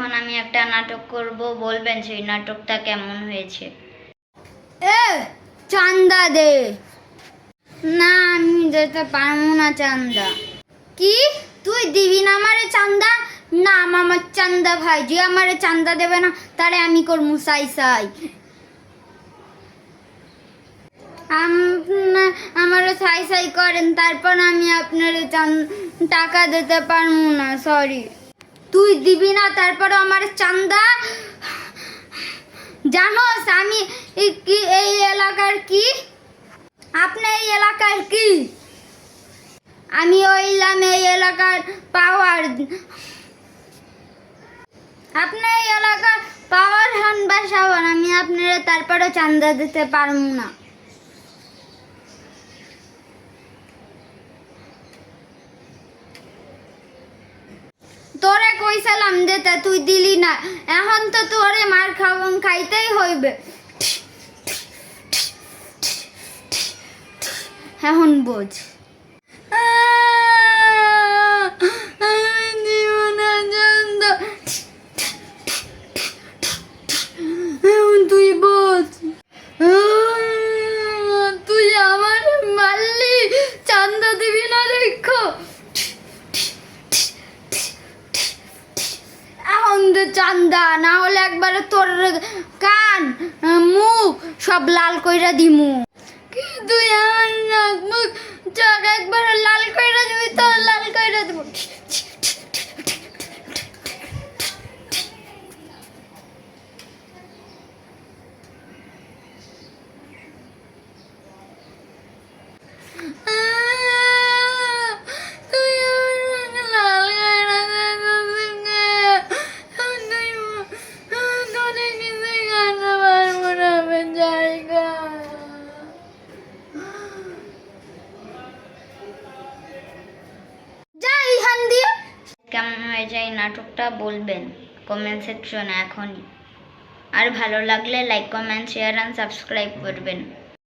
এখন আমি একটা নাটক করব, বলবেন সেই নাটকটা কেমন হয়েছে। চান্দা দে। না, আমি দিতে পারবো না চান্দা। কি তুই দিবি না আমারে চান্দা? না, আমার চান্দা ভাই, যে আমারে চান্দা দেবে না তারে আমি করমু সাই সাই। আমারে সাই সাই করেন, তারপর আমি আপনার টাকা দিতে পারবো না, সরি। তুই দিবি না তারপর আমার চান্দা? জানোস আমি এই এলাকার কি? আপনি এই এলাকার কি? আমি হইলাম এই এলাকার পাওয়ার। আপনি এই এলাকার পাওয়ার হন বা সাবান, আমি আপনারা তারপরে চান্দা দিতে পারবো না। তোরে কইছিলাম যেতে, তুই দিলি না, এখন তো তোরে মার খাইতেই হইবে। এখন বোঝ। তুই বোঝ, তুই আমার মারলি, চান্দা দিবি না দেখো। এখন তো চান্দা না হলে একবারে তোর কান মুখ সব লাল কইরা দিমু। তুই আমার নাক মুখ চোখ একবারে লাল কইরা দিবি তো লাল কইরা দিব। কেমন হয়েছে এই নাটকটা বলবেন কমেন্ট সেকশনে এখনই। আর ভালো লাগলে like, comment, share and subscribe করবেন।